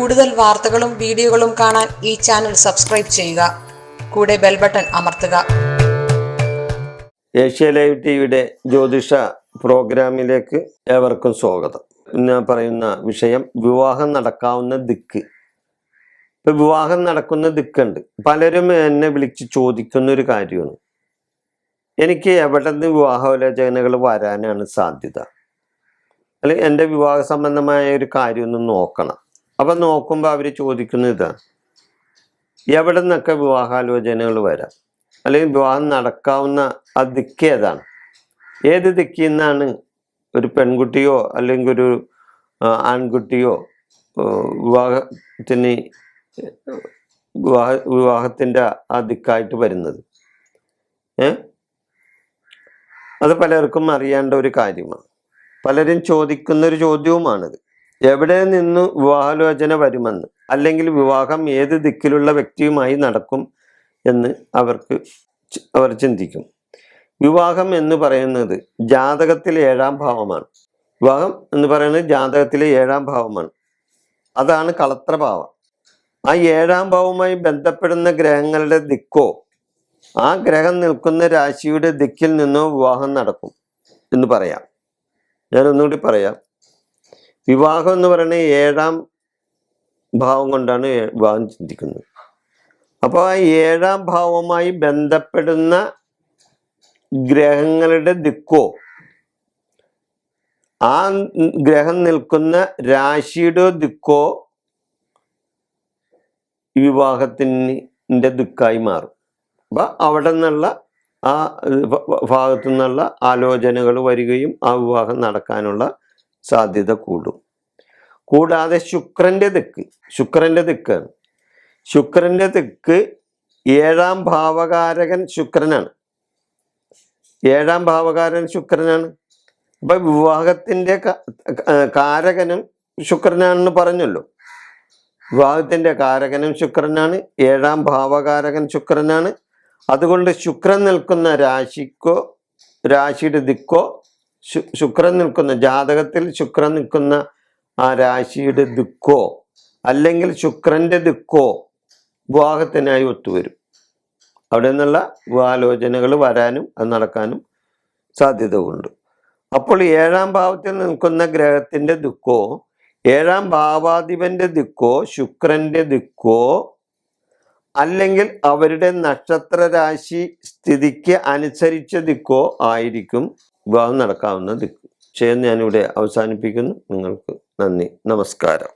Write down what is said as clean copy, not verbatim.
കൂടുതൽ വാർത്തകളും വീഡിയോകളും കാണാൻ ഈ ചാനൽ സബ്സ്ക്രൈബ് ചെയ്യുക. കൂടെ ബെൽ ബട്ടൺ അമർത്തുക. ഏഷ്യ ലൈവ് ടിവിയുടെ ജ്യോതിഷ പ്രോഗ്രാമിലേക്ക് ഏവർക്കും സ്വാഗതം. ഞാൻ പറയുന്ന വിഷയം വിവാഹം നടക്കാവുന്ന ദിക്ക്. ഇപ്പൊ വിവാഹം നടക്കുന്ന ദിക്കുണ്ട്. പലരും എന്നെ വിളിച്ച് ചോദിക്കുന്ന ഒരു കാര്യമാണ്, എനിക്ക് എവിടെ നിന്ന് വിവാഹാലോചനകൾ വരാനാണ് സാധ്യത, അല്ലെങ്കിൽ എൻ്റെ വിവാഹ സംബന്ധമായ ഒരു കാര്യം ഒന്ന് നോക്കണം. അപ്പം നോക്കുമ്പോൾ അവർ ചോദിക്കുന്നത് ഇതാണ്, എവിടെ നിന്നൊക്കെ വിവാഹാലോചനകൾ വരാം, അല്ലെങ്കിൽ വിവാഹം നടക്കാവുന്ന ആ ദിക്ക് ഏതാണ്, ഏത് ദിക്കിൽ നിന്നാണ് ഒരു പെൺകുട്ടിയോ അല്ലെങ്കിൽ ഒരു ആൺകുട്ടിയോ വിവാഹത്തിൻ്റെ ആ ദിക്കായിട്ട് വരുന്നത്. അത് പലർക്കും അറിയേണ്ട ഒരു കാര്യമാണ്. പലരും ചോദിക്കുന്നൊരു ചോദ്യവുമാണിത്. എവിടെ നിന്ന് വിവാഹാലോചന വരുമെന്ന്, അല്ലെങ്കിൽ വിവാഹം ഏത് ദിക്കിലുള്ള വ്യക്തിയുമായി നടക്കും എന്ന് അവർ ചിന്തിക്കും. വിവാഹം എന്ന് പറയുന്നത് ജാതകത്തിലെ 7ാം ഭാവമാണ്. വിവാഹം എന്ന് പറയുന്നത് ജാതകത്തിലെ 7ാം ഭാവമാണ്. അതാണ് കളത്രഭാവം. ആ 7ാം ഭാവവുമായി ബന്ധപ്പെടുന്ന ഗ്രഹങ്ങളുടെ ദിക്കോ ആ ഗ്രഹം നിൽക്കുന്ന രാശിയുടെ ദിക്കിൽ നിന്നോ വിവാഹം നടക്കും എന്ന് പറയാം. ഞാനൊന്നുകൂടി പറയാം. വിവാഹം എന്ന് പറയുന്നത് 7ാം ഭാവം കൊണ്ടാണ് വിവാഹം ചിന്തിക്കുന്നത്. അപ്പോൾ ആ 7ാം ഭാവവുമായി ബന്ധപ്പെടുന്ന ഗ്രഹങ്ങളുടെ ദിക്കോ ആ ഗ്രഹം നിൽക്കുന്ന രാശിയുടെ ദിക്കോ വിവാഹത്തിൻ്റെ ദിക്കായി മാറും. അപ്പം അവിടെ നിന്നുള്ള ആ ഭാഗത്തു നിന്നുള്ള ആലോചനകൾ വരികയും ആ വിവാഹം നടക്കാനുള്ള സാധ്യത കൂടും. കൂടാതെ ശുക്രന്റെ ദിക്കാണ്. ശുക്രന്റെ ദിക്ക് 7ാം ഭാവകാരകൻ ശുക്രനാണ്. 7ാം ഭാവകാരൻ ശുക്രനാണ്. അപ്പൊ വിവാഹത്തിന്റെ കാരകനും ശുക്രനാണെന്ന് പറഞ്ഞല്ലോ. വിവാഹത്തിന്റെ കാരകനും ശുക്രനാണ്, 7ാം ഭാവകാരകൻ ശുക്രനാണ്. അതുകൊണ്ട് ശുക്രൻ നിൽക്കുന്ന രാശിയുടെ ദിക്കോ, ശുക്രൻ നിൽക്കുന്ന ജാതകത്തിൽ ശുക്രൻ നിൽക്കുന്ന ആ രാശിയുടെ ദിക്കോ അല്ലെങ്കിൽ ശുക്രന്റെ ദിക്കോ വിവാഹത്തിനായി ഒത്തുവരും. അവിടെ നിന്നുള്ള വിവാഹാലോചനകൾ വരാനും അത് നടക്കാനും സാധ്യത ഉണ്ട്. അപ്പോൾ 7ാം ഭാവത്തിൽ നിൽക്കുന്ന ഗ്രഹത്തിന്റെ ദിക്കോ 7ാം ഭാവാധിപന്റെ ദിക്കോ ശുക്രന്റെ ദിക്കോ അല്ലെങ്കിൽ അവരുടെ നക്ഷത്ര രാശി സ്ഥിതിക്ക് അനുസരിച്ച ദിക്കോ ആയിരിക്കും വിവാഹം നടക്കാവുന്ന ദിക്ക്. ഞാനിവിടെ അവസാനിപ്പിക്കുന്നു. നിങ്ങൾക്ക് നന്ദി, നമസ്കാരം.